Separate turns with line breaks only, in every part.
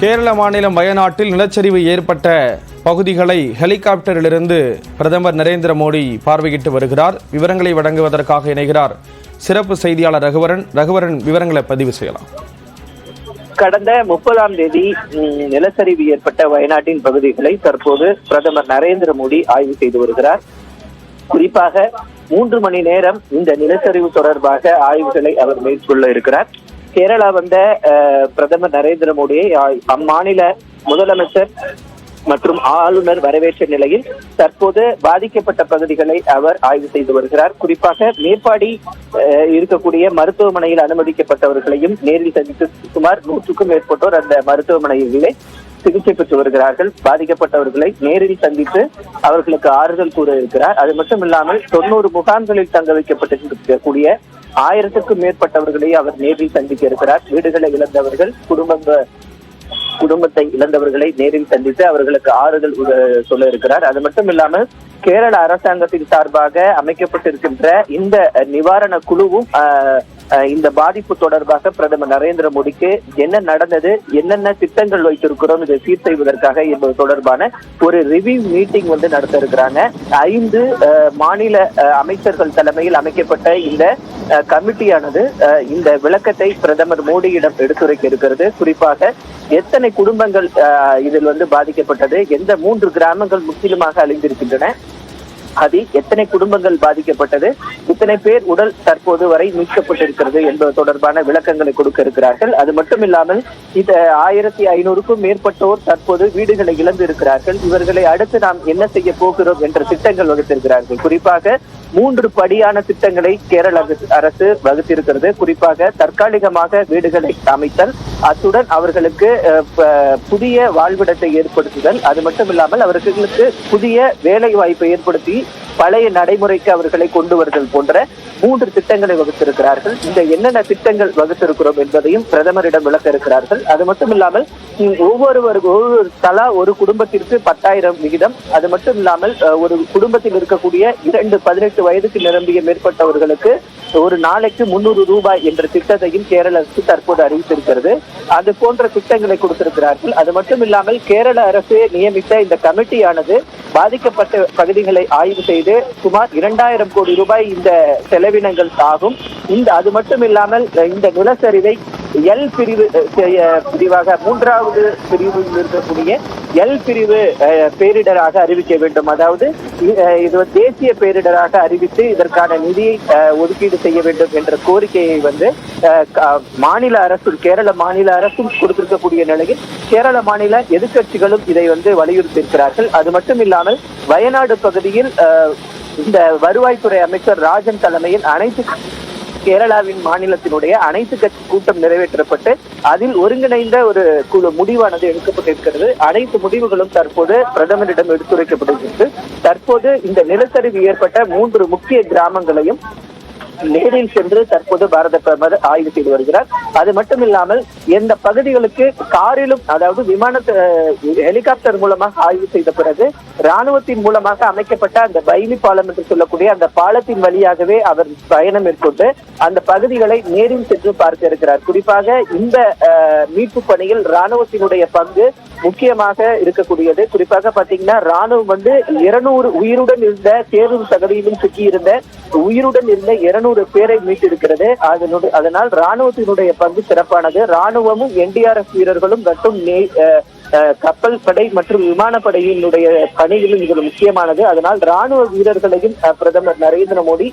கேரள மாநிலம் வயநாட்டில் நிலச்சரிவு ஏற்பட்ட பகுதிகளை ஹெலிகாப்டரிலிருந்து பிரதமர் நரேந்திர மோடி பார்வையிட்டு வருகிறார். விவரங்களை வழங்குவதற்காக இணைகிறார் சிறப்பு செய்தியாளர் ரகுவரன். விவரங்களை பதிவு செய்யலாம்.
கடந்த 30ஆம் தேதி நிலச்சரிவு ஏற்பட்ட வயநாட்டின் பகுதிகளை தற்போது பிரதமர் நரேந்திர மோடி ஆய்வு செய்து வருகிறார். குறிப்பாக 3 மணி நேரம் இந்த நிலச்சரிவு தொடர்பாக ஆய்வுகளை அவர் மேற்கொள்ள இருக்கிறார். கேரளா வந்த பிரதமர் நரேந்திர மோடியை அம்மாநில முதலமைச்சர் மற்றும் ஆளுநர் வரவேற்ற நிலையில் தற்போது பாதிக்கப்பட்ட பகுதிகளை அவர் ஆய்வு செய்து வருகிறார். குறிப்பாக மேற்பாடி இருக்கக்கூடிய மருத்துவமனையில் அனுமதிக்கப்பட்டவர்களையும் நேரில் சந்தித்து சுமார் 100க்கும் மேற்பட்டோர் அந்த மருத்துவமனையிலே சிகிச்சை பெற்று வருகிறார்கள். பாதிக்கப்பட்டவர்களை நேரில் சந்தித்து அவர்களுக்கு ஆறுதல் கூற இருக்கிறார். அது மட்டும் இல்லாமல் 90 முகாம்களில் தங்க வைக்கப்பட்டிருக்கக்கூடிய 1000க்கும் மேற்பட்டவர்களை அவர் நேரில் சந்திக்க இருக்கிறார். வீடுகளை இழந்தவர்கள், குடும்பத்தை இழந்தவர்களை நேரில் சந்தித்து அவர்களுக்கு ஆறுதல் சொல்ல இருக்கிறார். அது மட்டும் இல்லாமல் கேரள அரசாங்கத்தின் சார்பாக அமைக்கப்பட்டிருக்கின்ற இந்த நிவாரண குழுவும் இந்த பாதிப்பு தொடர்பாக பிரதமர் நரேந்திர மோடிக்கு என்ன நடந்தது, என்னென்ன திட்டங்கள் வைத்திருக்கிறோம், இதை சீர் செய்வதற்காக என்பது தொடர்பான ஒரு ரிவ்யூ மீட்டிங் நடத்த இருக்கிறாங்க. 5 மாநில அமைச்சர்கள் தலைமையில் அமைக்கப்பட்ட இந்த கமிட்டியானது இந்த விளக்கத்தை பிரதமர் மோடியிடம் எடுத்துரைக்க இருக்கிறது. குறிப்பாக எத்தனை குடும்பங்கள் இதில் பாதிக்கப்பட்டது, எந்த 3 கிராமங்கள் முற்றிலுமாக அழிந்திருக்கின்றன, அதில் எத்தனை குடும்பங்கள் பாதிக்கப்பட்டது, இத்தனை பேர் உடல் தற்போது வரை மீட்கப்பட்டிருக்கிறது என்பது தொடர்பான விளக்கங்களை கொடுக்க இருக்கிறார்கள். அது மட்டும் இல்லாமல் இந்த 1500க்கும் மேற்பட்டோர் தற்போது வீடுகளை இழந்து இருக்கிறார்கள். இவர்களை அடுத்து நாம் என்ன செய்ய போகிறோம் என்ற திட்டங்கள் வகுத்திருக்கிறார்கள். குறிப்பாக 3 படியான திட்டங்களை கேரள அரசு வகுத்திருக்கிறது. குறிப்பாக தற்காலிகமாக வீடுகளை அமைத்தல், அத்துடன் அவர்களுக்கு புதிய வாழ்விடத்தை ஏற்படுத்துதல், அது மட்டும் இல்லாமல் அவர்களுக்கு புதிய வேலை வாய்ப்பை ஏற்படுத்தி பழைய நடைமுறைக்கு அவர்களை கொண்டு வருதல் போன்ற 3 திட்டங்களை வகுத்திருக்கிறார்கள். இந்த என்னென்ன திட்டங்கள் வகுத்திருக்கிறோம் என்பதையும் பிரதமரிடம் விளக்க இருக்கிறார்கள். அது மட்டும் இல்லாமல் தலா ஒரு குடும்பத்திற்கு 10,000 விகிதம், அது மட்டும் இல்லாமல் ஒரு குடும்பத்தில் இருக்கக்கூடிய 2 18 வயதுக்கு நிரம்பிய மேற்பட்டவர்களுக்கு ஒரு நாளைக்கு 300 ரூபாய் என்ற திட்டத்தையும் கேரள அரசு தற்போது அறிவித்திருக்கிறது. அது போன்ற திட்டங்களை கொடுத்திருக்கிறார்கள். அது மட்டும் இல்லாமல் கேரள அரசு நியமித்த இந்த கமிட்டியானது பாதிக்கப்பட்ட பகுதிகளை ஆய்வு செய்து சுமார் 2000 கோடி ரூபாய் இந்த செலவினங்கள் ஆகும். அது மட்டும் இல்லாமல் இந்த நிலச்சரிவை எல் பிரிவாக 3வது பிரிவில் இருக்கக்கூடிய எல் பிரிவு பேரிடராக அறிவிக்க வேண்டும். அதாவது இது தேசிய பேரிடராக அறிவித்து இதற்கான நிதியை ஒதுக்கீடு செய்ய வேண்டும் என்ற கோரிக்கையை மாநில அரசு, கேரள மாநில அரசும் கொடுத்திருக்கக்கூடிய நிலையில் கேரள மாநில எதிர்க்கட்சிகளும் இதை வலியுறுத்தி இருக்கிறார்கள். அது மட்டும் இல்லாமல் வயநாடு பகுதியில் இந்த வருவாய்த்துறை அமைச்சர் ராஜன் தலைமையில் கேரளாவின் மாநிலத்தினுடைய அனைத்து கட்சி கூட்டம் நிறைவேற்றப்பட்டு அதில் ஒருங்கிணைந்த ஒரு குழு முடிவானது எடுக்கப்பட்டிருக்கிறது. அனைத்து முடிவுகளும் தற்போது பிரதமரிடம் எடுத்துரைக்கப்பட்டிருக்கிறது. தற்போது இந்த நிலச்சரிவு ஏற்பட்ட 3 முக்கிய கிராமங்களையும் நேரில் சென்று தற்போது பாரத பிரதமர் ஆய்வு செய்து வருகிறார். அது மட்டும் இல்லாமல் இந்த பகுதிகளுக்கு காரிலும், அதாவது ஹெலிகாப்டர் மூலமாக ஆய்வு செய்த பிறகு ராணுவத்தின் மூலமாக அமைக்கப்பட்ட அந்த பைலி பாலம் என்று சொல்லக்கூடிய அந்த பாலத்தின் வழியாகவே அவர் பயணம் மேற்கொண்டு அந்த பகுதிகளை நேரில் சென்று பார்க்க இருக்கிறார். குறிப்பாக இந்த மீட்பு பணியில் ராணுவத்தினுடைய பங்கு முக்கியமாக இருக்கக்கூடியது. குறிப்பாக பாத்தீங்கன்னா ராணுவம் 200 உயிருடன் இருந்த தேர்வு தகுதியிலும் சிக்கியிருந்த உயிருடன் இருந்த 200 பேரை மீட்டிருக்கிறது. அதனால் ராணுவத்தினுடைய பங்கு சிறப்பானது. ராணுவமும் NDRF வீரர்களும் மற்றும் கப்பல் படை மற்றும் விமானப்படையினுடைய பணிகளும் இது முக்கியமானது. அதனால் ராணுவ வீரர்களையும் பிரதமர் நரேந்திர மோடி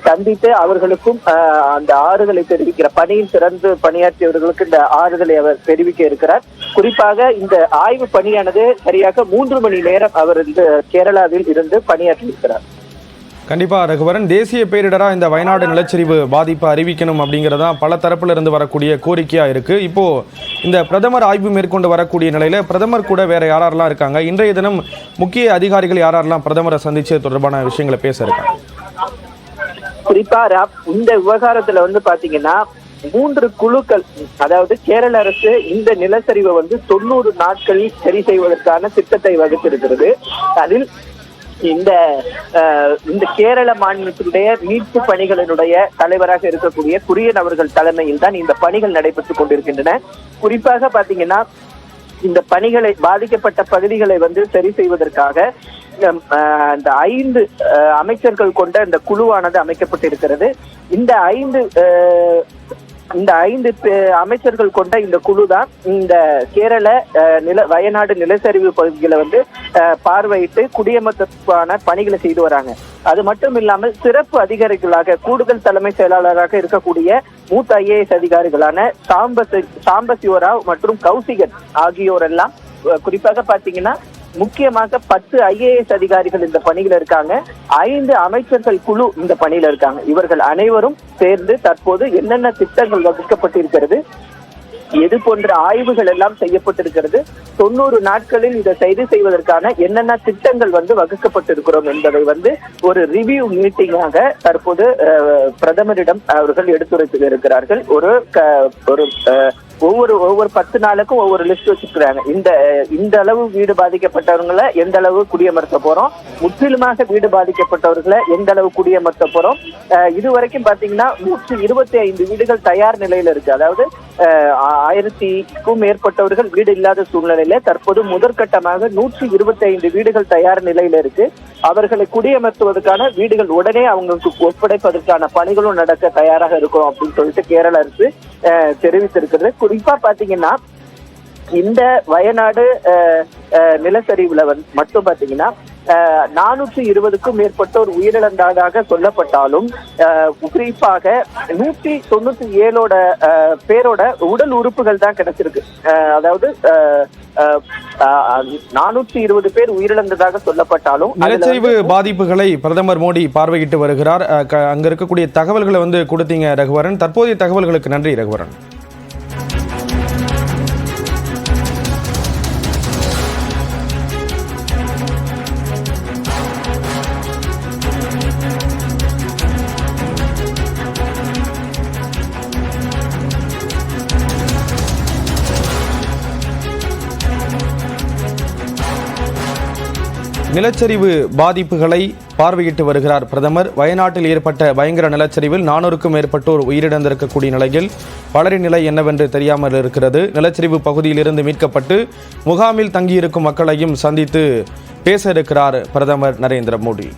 சந்தித்து அவர்களுக்கும் அந்த ஆறுதலை தெரிவிக்கிற பணியில் சிறந்து பணியாற்றியவர்களுக்கு இந்த ஆறுதலை அவர் தெரிவிக்க இருக்கிறார். குறிப்பாக இந்த ஆய்வு பணியானது சரியாக 3 மணி நேரம் அவர் கேரளாவில் இருந்து பணியாற்றியிருக்கிறார்.
கண்டிப்பா ரகுவரன், தேசிய பேரிடரா இந்த வயநாடு நிலச்சரிவு பாதிப்பை அறிவிக்கணும் அப்படிங்கிறதா பல தரப்புல இருந்து வரக்கூடிய கோரிக்கையா இருக்கு. இப்போ இந்த பிரதமர் ஆய்வு மேற்கொண்டு வரக்கூடிய நிலையில பிரதமர் கூட வேற யாரெல்லாம் இருக்காங்க? இன்றைய தினம் முக்கிய அதிகாரிகள் யாரெல்லாம் பிரதமரை சந்திச்சு தொடர்பான விஷயங்களை பேச இருக்காங்க?
குறிப்பா இந்த விவகாரத்துல பாத்தீங்கன்னா 3 குழுக்கள், அதாவது கேரள அரசு இந்த நிலச்சரிவை 90 நாட்களில் சரி செய்வதற்கான திட்டத்தை வகுத்திருக்கிறது. அதில் இந்த கேரள மாநிலத்தினுடைய மீட்பு பணிகளினுடைய தலைவராக இருக்கக்கூடிய குரியன் அவர்கள் தலைமையில் தான் இந்த பணிகள் நடைபெற்றுக் கொண்டிருக்கின்றன. குறிப்பாக பாத்தீங்கன்னா இந்த பணிகளை பாதிக்கப்பட்ட பகுதிகளை வந்து சரி செய்வதற்காக இந்த 5 அமைச்சர்கள் கொண்ட இந்த குழுவானது அமைக்கப்பட்டிருக்கிறது. இந்த 5 அமைச்சர்கள் கொண்ட இந்த குழு தான் இந்த கேரள வயநாடு நிலச்சரிவு பகுதிகளை வந்து பார்வையிட்டு குடியமர்த்தலுக்கான பணிகளை செய்து வராங்க. அது மட்டும் இல்லாமல் சிறப்பு அதிகாரிகளாக கூடுதல் தலைமை செயலாளராக இருக்கக்கூடிய மூத்த IAS அதிகாரிகளான சாம்பசிவராவ் மற்றும் கௌசிகன் ஆகியோர் எல்லாம் குறிப்பாக பாத்தீங்கன்னா முக்கியமாக 10 IAS அதிகாரிகள் இந்த பணியில இருக்காங்க. 5 அமைச்சர்கள் குழு இந்த பணியில இருக்காங்க. இவர்கள் அனைவரும் சேர்ந்து தற்போது என்னென்ன திட்டங்கள் வகுக்கப்பட்டிருக்கிறது, எது போன்ற ஆய்வுகள் எல்லாம் செய்யப்பட்டிருக்கிறது, 90 நாட்களில் இதை சரி செய்வதற்கான என்னென்ன திட்டங்கள் வந்து வகுக்கப்பட்டிருக்கிறோம் என்பதை வந்து ஒரு ரிவ்யூ மீட்டிங்காக தற்போது பிரதமரிடம் அவர்கள் எடுத்துரைத்து இருக்கிறார்கள். ஒவ்வொரு 10 நாளுக்கும் ஒவ்வொரு லிஸ்ட் வச்சிருக்கிறாங்க. இந்த அளவு வீடு பாதிக்கப்பட்டவர்களை எந்த அளவு குடியமர்த்த போறோம், முற்றிலுமாக வீடு பாதிக்கப்பட்டவர்களை எந்த அளவு குடியமர்த்த போறோம். இதுவரைக்கும் பாத்தீங்கன்னா 125 வீடுகள் தயார் நிலையில இருக்கு. அதாவது 1000க்கும் மேற்பட்டவர்கள் வீடு இல்லாத சூழ்நிலையில தற்போது முதற்கட்டமாக 125 வீடுகள் தயார் நிலையில இருக்கு. அவர்களை குடியமர்த்துவதற்கான வீடுகள் உடனே அவங்களுக்கு ஒப்படைப்பதற்கான பணிகளும் நடக்க தயாராக இருக்கும் அப்படின்னு சொல்லிட்டு கேரள அரசு தெரிவித்திருக்கிறது. குறிப்பா பாத்தீங்கன்னா இந்த வயநாடு நிலச்சரிவுல மட்டும் பாத்தீங்கன்னா 420க்கும் மேற்பட்டோர் உயிரிழந்ததாக சொல்லப்பட்டாலும் குறிப்பாக 197 பேரோட உடல் உறுப்புகள் தான் கிடைச்சிருக்கு. அதாவது 420 பேர் உயிரிழந்ததாக சொல்லப்பட்டாலும்
நிலச்சரிவு பாதிப்புகளை பிரதமர் மோடி பார்வையிட்டு வருகிறார். அங்க இருக்கக்கூடிய தகவல்களை வந்து கொடுத்தீங்க ரகுவரன். தற்போதைய தகவல்களுக்கு நன்றி ரகுவரன். நிலச்சரிவு பாதிப்புகளை பார்வையிட்டு வருகிறார் பிரதமர். வயநாட்டில் ஏற்பட்ட பயங்கர நிலச்சரிவில் 400க்கும் மேற்பட்டோர் உயிரிழந்திருக்கக்கூடிய நிலையில் பலரின் நிலை என்னவென்று தெரியாமல் இருக்கிறது. நிலச்சரிவு பகுதியிலிருந்து மீட்கப்பட்டு முகாமில் தங்கியிருக்கும் மக்களையும் சந்தித்து பேச இருக்கிறார் பிரதமர் நரேந்திர மோடி.